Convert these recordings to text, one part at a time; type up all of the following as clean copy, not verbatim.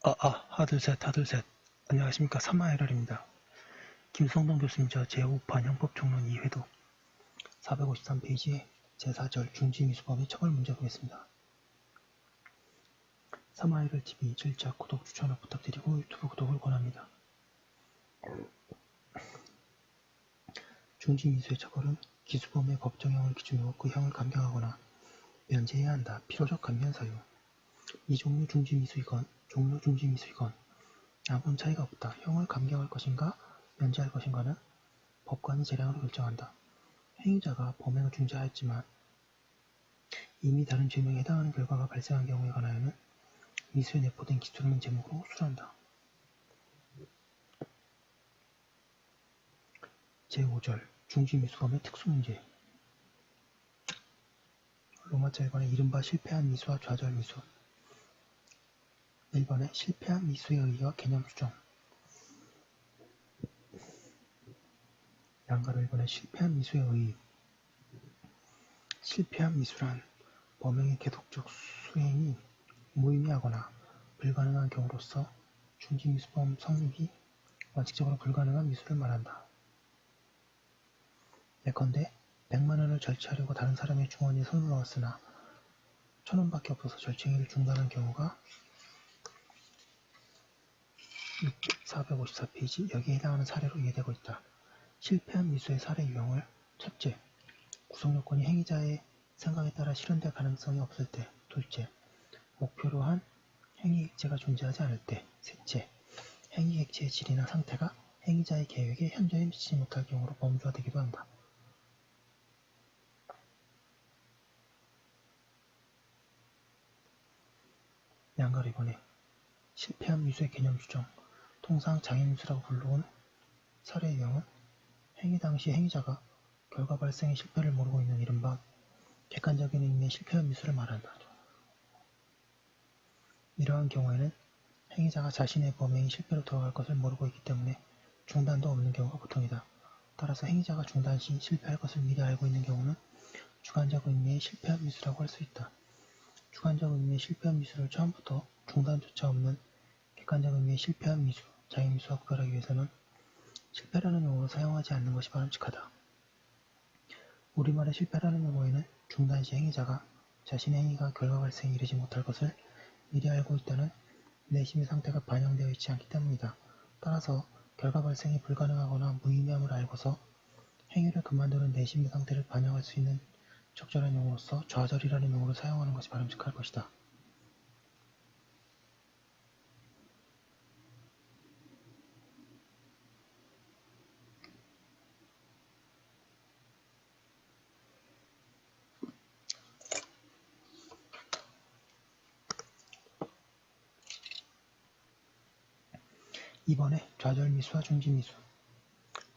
하둘셋. 안녕하십니까. 3화이럴입니다. 김성동 교수님 제5판 형법총론 2회독 453페이지에 제4절 중지미수범의 처벌 문제 보겠습니다. 3화이럴 TV 1차 구독 추천을 부탁드리고 유튜브 구독을 권합니다. 중지미수의 처벌은 기수범의 법정형을 기준으로 그 형을 감경하거나 면제해야 한다. 필요적 감면 사유. 이 종류 중지미수이건 종료 중지미수이건 아무런 차이가 없다. 형을 감경할 것인가 면제할 것인가는 법관이 재량으로 결정한다. 행위자가 범행을 중지하였지만 이미 다른 죄명에 해당하는 결과가 발생한 경우에 관하여는 미수에 내포된 기술하는 제목으로 수란다. 제5절 중지미수범의 특수문제. 로마자 1번에 이른바 실패한 미수와 좌절 미수. 1번에 실패한 미수의 의의와 개념 수정. 양가로 1번에 실패한 미수의 의의. 실패한 미수란 범행의 계속적 수행이 무의미하거나 불가능한 경우로서 중지미수범 성립이 원칙적으로 불가능한 미수를 말한다. 예컨대 100만원을 절취하려고 다른 사람의 주머니에 손을 넣었으나 1000원밖에 없어서 절취행위를 중단한 경우가 454페이지 여기에 해당하는 사례로 이해되고 있다. 실패한 미수의 사례 유형을 첫째, 구성요건이 행위자의 생각에 따라 실현될 가능성이 없을 때. 둘째, 목표로 한 행위 객체가 존재하지 않을 때. 셋째, 행위 객체의 질이나 상태가 행위자의 계획에 현저히 미치지 못할 경우로 범주화되기도 한다. 양가로 2번에 실패한 미수의 개념 수정. 통상 장애미수라고 불러온 사례 유형은 행위 당시 행위자가 결과 발생의 실패를 모르고 있는 이른바 객관적인 의미의 실패한 미수를 말한다. 이러한 경우에는 행위자가 자신의 범행이 실패로 돌아갈 것을 모르고 있기 때문에 중단도 없는 경우가 보통이다. 따라서 행위자가 중단 시 실패할 것을 미리 알고 있는 경우는 주관적 의미의 실패한 미수라고 할 수 있다. 주관적 의미의 실패한 미수를 처음부터 중단조차 없는 객관적 의미의 실패한 미수, 장애미수와 구별하기 위해서는 실패라는 용어로 사용하지 않는 것이 바람직하다. 우리말의 실패라는 용어에는 중단 시 행위자가 자신의 행위가 결과 발생에 이르지 못할 것을 미리 알고 있다는 내심의 상태가 반영되어 있지 않기 때문이다. 따라서 결과 발생이 불가능하거나 무의미함을 알고서 행위를 그만두는 내심의 상태를 반영할 수 있는 적절한 용어로서 좌절이라는 용어를 사용하는 것이 바람직할 것이다. 이번에 좌절미수와 중지미수.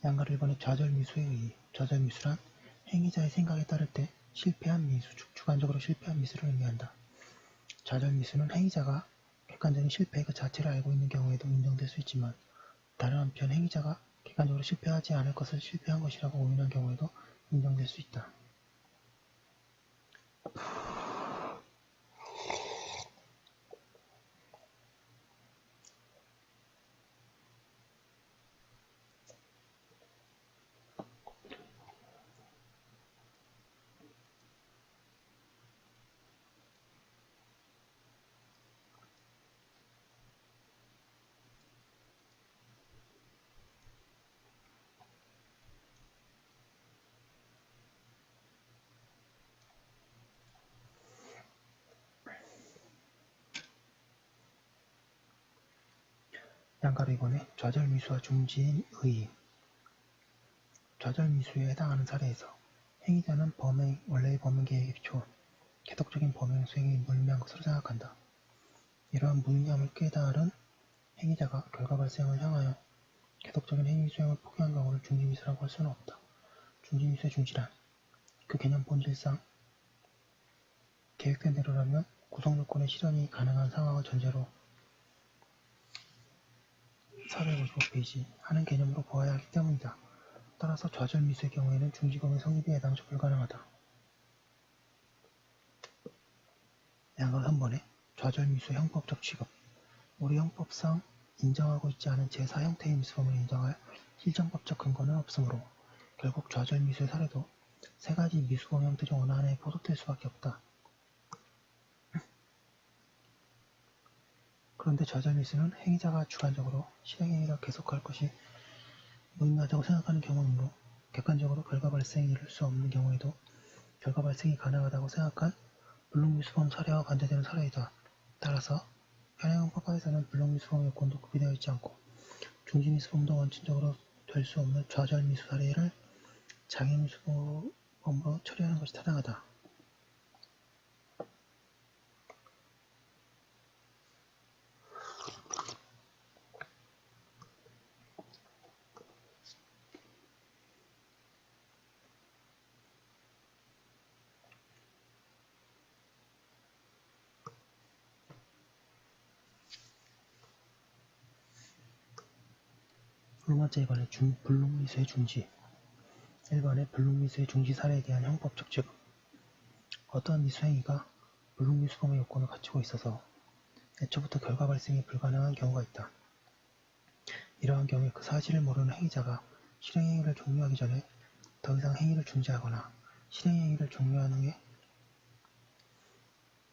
양가로 1번에 좌절미수의 의의. 좌절미수란 행위자의 생각에 따를 때 실패한 미수, 주관적으로 실패한 미수를 의미한다. 좌절미수는 행위자가 객관적인 실패 그 자체를 알고 있는 경우에도 인정될 수 있지만 다른 한편 행위자가 객관적으로 실패하지 않을 것을 실패한 것이라고 오인한 경우에도 인정될 수 있다. 양가로 2번에 좌절미수와 중지인 의의. 좌절미수에 해당하는 사례에서 행위자는 원래의 범행 계획에 비추어 계속적인 범행 수행이 무의미한 것으로 생각한다. 이러한 무의미함을 깨달은 행위자가 결과 발생을 향하여 계속적인 행위 수행을 포기한 경우를 중지미수라고 할 수는 없다. 중지미수의 중지란 그 개념 본질상 계획된 대로라면 구성요건의 실현이 가능한 상황을 전제로 455페이지 하는 개념으로 보아야 하기 때문이다. 따라서 좌절미수의 경우에는 중지범의 성립이 애당초 불가능하다. 양가 3번에 좌절미수의 형법적 취급. 우리 형법상 인정하고 있지 않은 제4형태의 미수범을 인정할 실정법적 근거는 없으므로 결국 좌절미수의 사례도 세 가지 미수범 형태 중 어느 하나에 포섭될 수밖에 없다. 그런데 좌절미수는 행위자가 주관적으로 실행행위를 계속할 것이 무의미하다고 생각하는 경우이므로 객관적으로 결과 발생이 이룰 수 없는 경우에도 결과 발생이 가능하다고 생각한 불능미수범 사례와 반대되는 사례이다. 따라서 현행형법학에서는 불능미수범의 요건도 구비되어 있지 않고 중지미수범도 원칙적으로 될 수 없는 좌절미수 사례를 장애미수범으로 처리하는 것이 타당하다. 두 번째 1번의 불능미수의 중지 1번의 불능미수의 중지 사례에 대한 형법적 제거 어떠한 미수행위가 불능미수범의 요건을 갖추고 있어서 애초부터 결과 발생이 불가능한 경우가 있다. 이러한 경우에 그 사실을 모르는 행위자가 실행행위를 종료하기 전에 더 이상 행위를 중지하거나 실행행위를 종료한 후에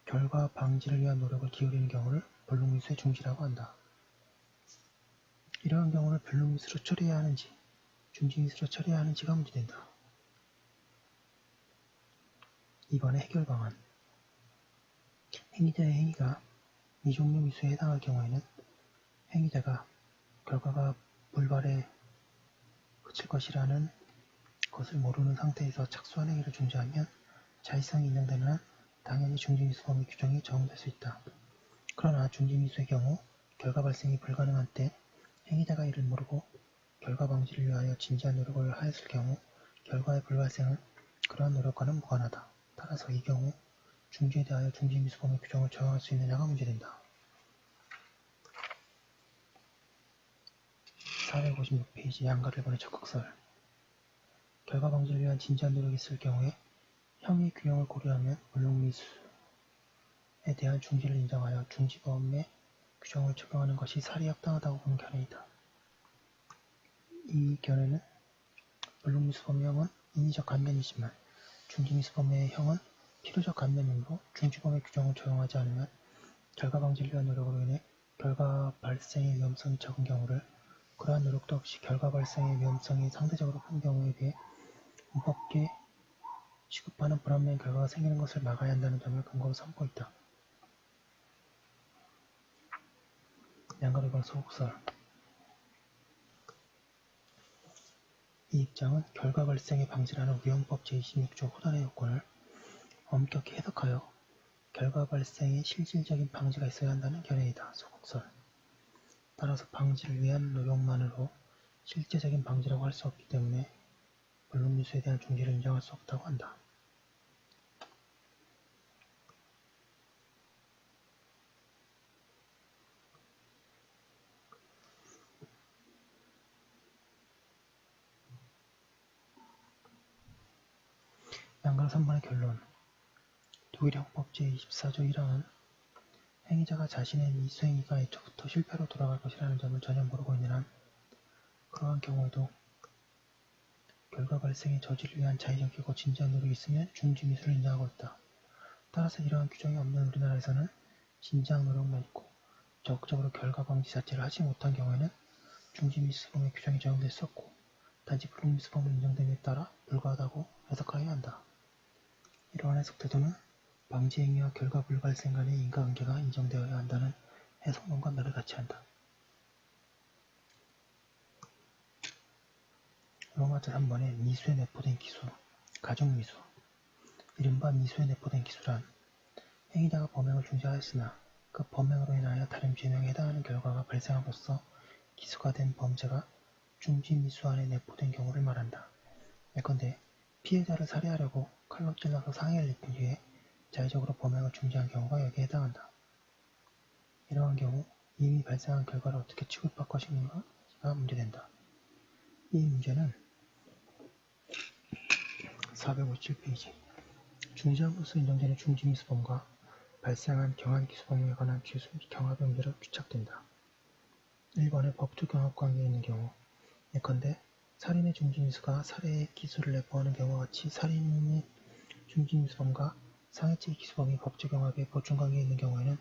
결과 방지를 위한 노력을 기울이는 경우를 불능미수의 중지라고 한다. 이러한 경우를 불능미수로 처리해야 하는지 중지미수로 처리해야 하는지가 문제된다. 2번의 해결 방안 행위자의 행위가 미종료 미수에 해당할 경우에는 행위자가 결과가 불발에 그칠 것이라는 것을 모르는 상태에서 착수한 행위를 중지하면 자의성이 인정되는 한 당연히 중지미수범의 규정이 적용될 수 있다. 그러나 중지미수의 경우 결과 발생이 불가능한 때 행위자가 이를 모르고 결과 방지를 위하여 진지한 노력을 하였을 경우 결과의 불발생은 그러한 노력과는 무관하다. 따라서 이 경우 중지에 대하여 중지미수범의 규정을 적용할 수 있느냐가 문제된다. 456페이지 양가 1번의 적극설 결과 방지를 위한 진지한 노력이 있을 경우에 형의 균형을 고려하면 불능미수에 대한 중지를 인정하여 중지범의 규정을 적용하는 것이 사리 합당하다고 보는 견해이다. 이 견해는 불능미수범의 형은 인위적 감면이지만 중지미수범의 형은 필요적 감면이므로 중지범의 규정을 적용하지 않으면 결과 방지를 위한 노력으로 인해 결과 발생의 위험성이 적은 경우를 그러한 노력도 없이 결과 발생의 위험성이 상대적으로 큰 경우에 비해 문법계 취급하는 불합리한 결과가 생기는 것을 막아야 한다는 점을 근거로 삼고 있다. 양가 2번 소극설 이 입장은 결과 발생의 방지라는 위헌법 제26조 호단의 요건을 엄격히 해석하여 결과 발생에 실질적인 방지가 있어야 한다는 견해이다. 소극설 따라서 방지를 위한 노력만으로 실제적인 방지라고 할 수 없기 때문에 불능미수에 대한 중지를 인정할 수 없다고 한다. 양가 3번의 결론 독일형법 제24조 1항은 행위자가 자신의 미수행위가 애초부터 실패로 돌아갈 것이라는 점을 전혀 모르고 있는 한 그러한 경우에도 결과 발생의 저지를 위한 자의적이고 진지한 노력이 있으면 중지미수를 인정하고 있다. 따라서 이러한 규정이 없는 우리나라에서는 진지한 노력만 있고 적극적으로 결과 방지 자체를 하지 못한 경우에는 중지미수범의 규정이 적용될 수 없고 단지 불능미수범을 인정됨에 따라 불가하다고 해석하여야 한다. 이러한 해석 태도는 방지 행위와 결과 불발생 간의 인과관계가 인정되어야 한다는 해석론과 맥을 같이 한다. 로마자 3번의 미수에 내포된 기수, 가중미수 이른바 미수에 내포된 기수란 행위자가 범행을 중지하였으나 그 범행으로 인하여 다른 죄명에 해당하는 결과가 발생함으로써 기수가 된 범죄가 중지미수 안에 내포된 경우를 말한다. 예컨대 피해자를 살해하려고 칼로 찔러서 상해를 입힌 뒤에 자의적으로 범행을 중지한 경우가 여기에 해당한다. 이러한 경우 이미 발생한 결과를 어떻게 취급할 것인가가 문제된다. 이 문제는 457페이지 중지함으로써 인정되는 중지미수범과 발생한 경한 기수범에 관한 경합의 문제로 규착된다. 1번의 법조 경합 관계에 있는 경우 예컨대 살인의 중지미수가 살해의 기수를 내포하는 경우와 같이 살인의 중지미수범과 상해죄의 기수범이 법조 경합의 보충 관계에 있는 경우에는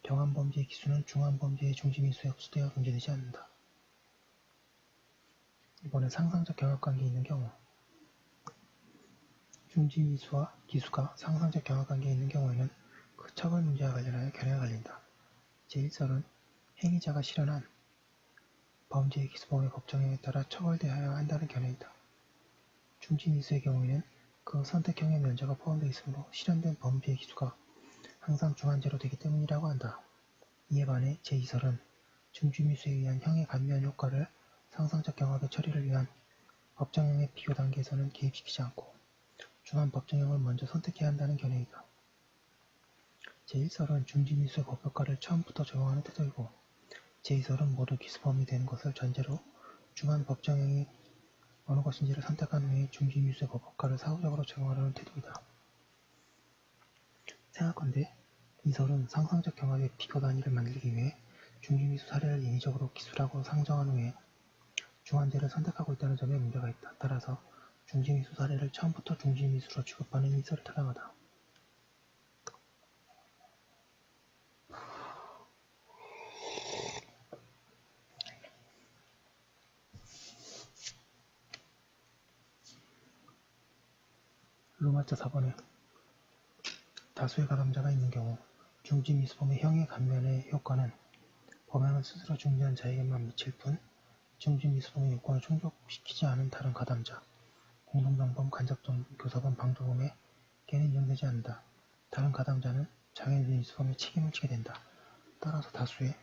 경한범죄의 기수는 중한범죄의 중지미수에 흡수되어 존재되지 않는다. 이번에 상상적 경합 관계에 있는 경우 중지미수와 기수가 상상적 경합 관계에 있는 경우에는 그 처벌 문제와 관련하여 견해가 갈린다. 제1설은 행위자가 실현한 범죄의 기수범의 법정형에 따라 처벌되어야 한다는 견해이다. 중지미수의 경우에는 그 선택형의 면제가 포함되어 있으므로 실현된 범죄의 기수가 항상 중한죄로 되기 때문이라고 한다. 이에 반해 제2설은 중지미수에 의한 형의 감면 효과를 상상적 경합의 처리를 위한 법정형의 비교 단계에서는 개입시키지 않고 중한 법정형을 먼저 선택해야 한다는 견해이다. 제1설은 중지미수의 법효과를 처음부터 적용하는 태도이고 제2설은 모두 기수범이 되는 것을 전제로 중한 법정형이 어느 것인지를 선택한 후에 중지미수의 법효과를 사후적으로 적용하려는 태도이다. 생각컨대 이설은 상상적 경합의 비교 단위를 만들기 위해 중지미수 사례를 인위적으로 기수라고 상정한 후에 중한죄를 선택하고 있다는 점에 문제가 있다. 따라서 중지미수 사례를 처음부터 중지미수로 취급하는 이설이 타당하다. 루마차 4번에 다수의 가담자가 있는 경우 중지미수범의 형의 감면의 효과는 범행을 스스로 중지한 자에게만 미칠 뿐 중지미수범의 요건을 충족시키지 않은 다른 가담자, 공동정범, 간접정범, 교사범, 방조범에게는 인정되지 않는다. 다른 가담자는 장애미수범의 책임을 지게 된다. 따라서 다수의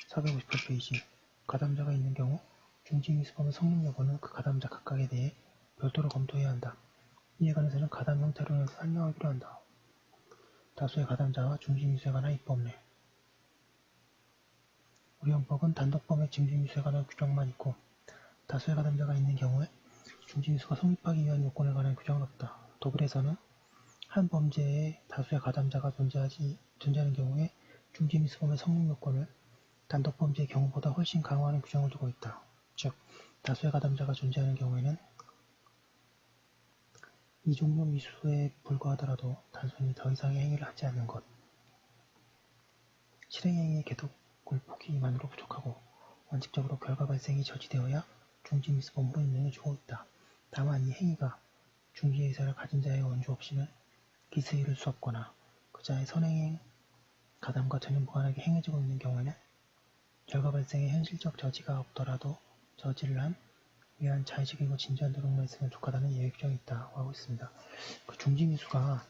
458페이지 가담자가 있는 경우 중지미수범의 성립 여부는 그 가담자 각각에 대해 별도로 검토해야 한다. 이에 관해서는 가담 형태론에서 설명하기로 한다. 다수의 가담자와 중지미수에 관한 입법례 우리 헌법은 단독범의 중지미수에 관한 규정만 있고 다수의 가담자가 있는 경우에 중지미수가 성립하기 위한 요건에 관한 규정은 없다. 독일에서는 한 범죄에 다수의 가담자가 존재하는 경우에 중지미수범의 성립 요건을 단독범죄의 경우보다 훨씬 강화하는 규정을 두고 있다. 즉, 다수의 가담자가 존재하는 경우에는 이 종류 미수에 불과하더라도 단순히 더 이상의 행위를 하지 않는 것, 실행행위의 개독을 포기만으로 부족하고 원칙적으로 결과 발생이 저지되어야 중지미수범으로 인정해주고 있다. 다만 이 행위가 중지의 의사를 가진 자의 원조 없이는 기수에 이를 수 없거나 그 자의 선행 가담과 전혀 무관하게 행해지고 있는 경우에는 결과 발생에 현실적 저지가 없더라도 저지를 한 위한 자의적이고 진지한 노력만 있으면 족하다는 예외 규정이 있다고 하고 있습니다. 그 중지미수가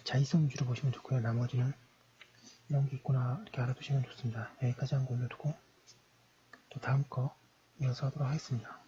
자의성 위주로 보시면 좋고요. 나머지는 이런 게 있구나 이렇게 알아두시면 좋습니다. 여기까지 한 거 올려두고 또 다음 거 이어서 하도록 하겠습니다.